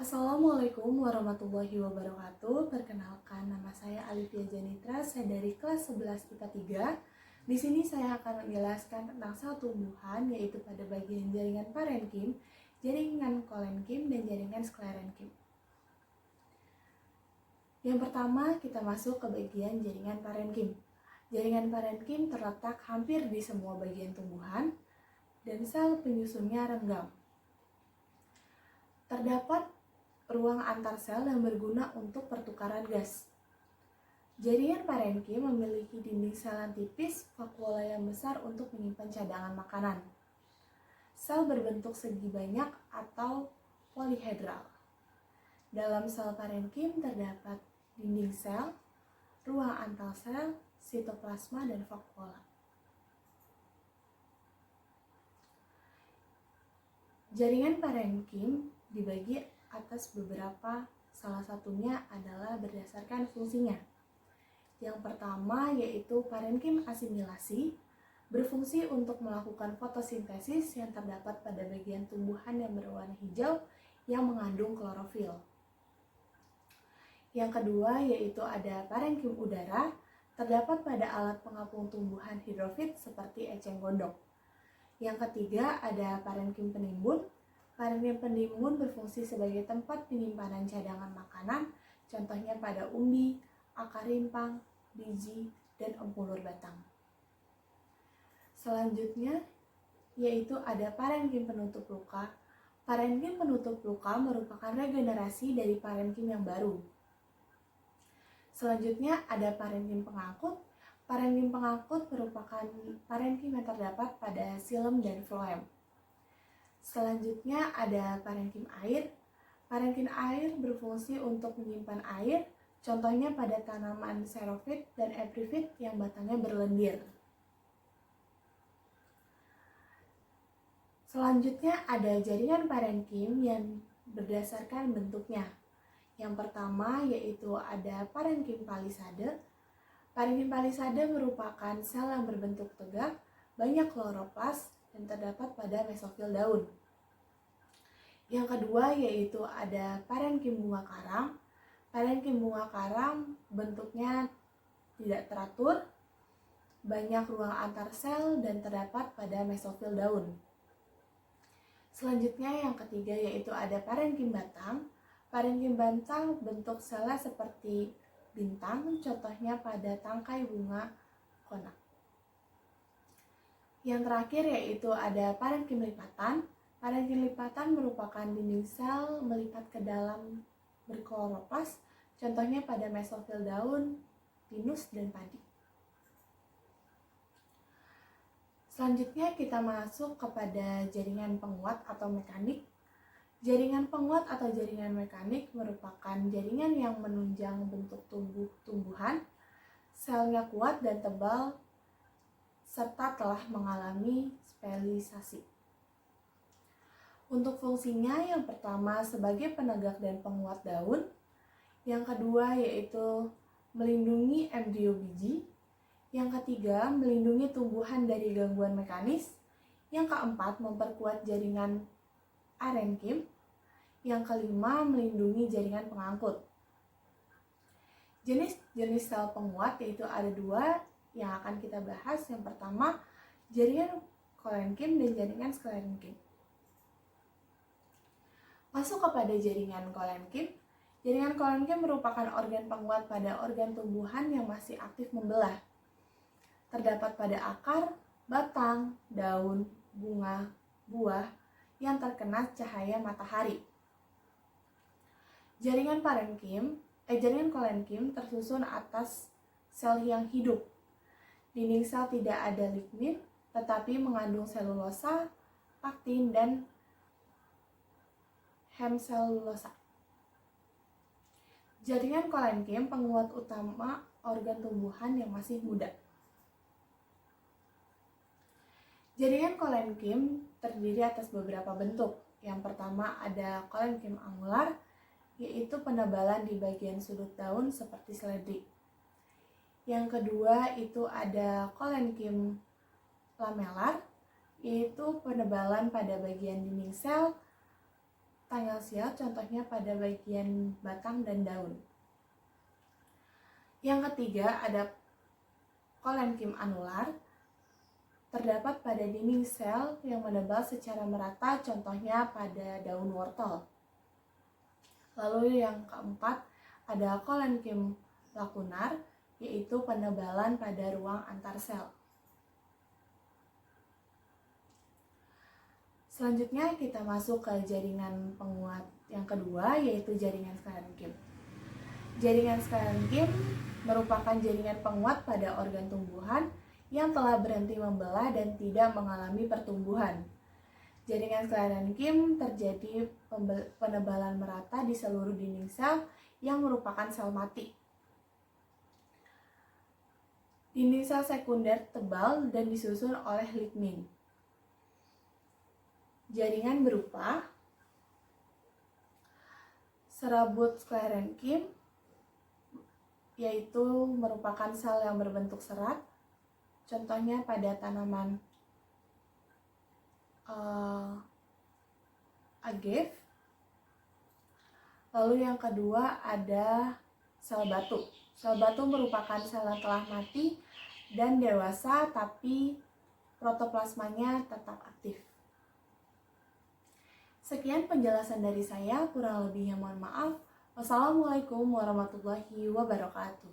Assalamualaikum warahmatullahi wabarakatuh. Perkenalkan, nama saya Alifia Janitra, saya dari kelas 11 IPA 3. Di sini saya akan menjelaskan tentang sel tumbuhan, yaitu pada bagian jaringan parenkim, jaringan kolenkim, dan jaringan sklerenkim. Yang pertama, kita masuk ke bagian jaringan parenkim. Jaringan parenkim terletak hampir di semua bagian tumbuhan, dan sel penyusunnya renggang. Terdapat ruang antar sel yang berguna untuk pertukaran gas. Jaringan parenkim memiliki dinding sel yang tipis, vakuola yang besar untuk menyimpan cadangan makanan. Sel berbentuk segi banyak atau polihedral. Dalam sel parenkim terdapat dinding sel, ruang antar sel, sitoplasma, dan vakuola. Jaringan parenkim dibagi atas beberapa, salah satunya adalah berdasarkan fungsinya. Yang pertama yaitu parenkim asimilasi, berfungsi untuk melakukan fotosintesis yang terdapat pada bagian tumbuhan yang berwarna hijau yang mengandung klorofil. Yang kedua yaitu ada parenkim udara, terdapat pada alat pengapung tumbuhan hidrofit seperti eceng gondok. Yang ketiga ada parenkim penimbun. Parenkim penimbun berfungsi sebagai tempat penyimpanan cadangan makanan, contohnya pada umbi, akar rimpang, biji, dan empulur batang. Selanjutnya yaitu ada parenkim penutup luka. Parenkim penutup luka merupakan regenerasi dari parenkim yang baru. Selanjutnya ada parenkim pengangkut. Parenkim pengangkut merupakan parenkim yang terdapat pada xilem dan floem. Selanjutnya ada parenkim air. Parenkim air berfungsi untuk menyimpan air, contohnya pada tanaman xerophyt dan epiphyt yang batangnya berlendir. Selanjutnya ada jaringan parenkim yang berdasarkan bentuknya. Yang pertama yaitu ada parenkim palisade. Parenkim palisade merupakan sel yang berbentuk tegak, banyak kloroplas, dan terdapat pada mesofil daun. Yang kedua yaitu ada parenkim bunga karang. Parenkim bunga karang bentuknya tidak teratur, banyak ruang antar sel, dan terdapat pada mesofil daun. Selanjutnya yang ketiga yaitu ada parenkim batang. Parenkim batang bentuk selnya seperti bintang, contohnya pada tangkai bunga konak. Yang terakhir yaitu ada parenkim lipatan. Parenkim lipatan merupakan dinding sel melipat ke dalam berkloroplas, contohnya pada mesofil daun, pinus, dan padi. Selanjutnya kita masuk kepada jaringan penguat atau mekanik. Jaringan penguat atau jaringan mekanik merupakan jaringan yang menunjang bentuk tumbuhan, selnya kuat dan tebal, serta telah mengalami spesialisasi. Untuk fungsinya, yang pertama sebagai penegak dan penguat daun, yang kedua yaitu melindungi embrio biji, yang ketiga melindungi tumbuhan dari gangguan mekanis, yang keempat memperkuat jaringan arenkim, yang kelima melindungi jaringan pengangkut. Jenis-jenis sel penguat yaitu ada dua yang akan kita bahas. Yang pertama jaringan kolenkim dan jaringan sklerenkim. Masuk kepada jaringan kolenkim. Jaringan kolenkim merupakan organ penguat pada organ tumbuhan yang masih aktif membelah. Terdapat pada akar, batang, daun, bunga, buah yang terkena cahaya matahari. Jaringan kolenkim tersusun atas sel yang hidup. Dinding sel tidak ada lignin, tetapi mengandung selulosa, aktin, dan hemselulosa. Jaringan kolenkim penguat utama organ tumbuhan yang masih muda. Jaringan kolenkim terdiri atas beberapa bentuk. Yang pertama ada kolenkim angular, yaitu penebalan di bagian sudut daun seperti seledri. Yang kedua itu ada kolenkim lamelar, yaitu penebalan pada bagian dinding sel, sel, contohnya pada bagian batang dan daun. Yang ketiga ada kolenkim anular, terdapat pada dinding sel yang menebal secara merata, contohnya pada daun wortel. Lalu yang keempat ada kolenkim lakunar, yaitu penebalan pada ruang antar sel. Selanjutnya kita masuk ke jaringan penguat yang kedua, yaitu jaringan sklerenkim. Jaringan sklerenkim merupakan jaringan penguat pada organ tumbuhan yang telah berhenti membelah dan tidak mengalami pertumbuhan. Jaringan sklerenkim terjadi penebalan merata di seluruh dinding sel yang merupakan sel mati. Dinding sel sekunder tebal dan disusun oleh lignin. Jaringan berupa serabut sklerenkim, yaitu merupakan sel yang berbentuk serat, contohnya pada tanaman agave. Lalu yang kedua ada sel batu. Sel batu merupakan sel yang telah mati dan dewasa, tapi protoplasmanya tetap aktif. Sekian penjelasan dari saya, kurang lebihnya mohon maaf. Wassalamualaikum warahmatullahi wabarakatuh.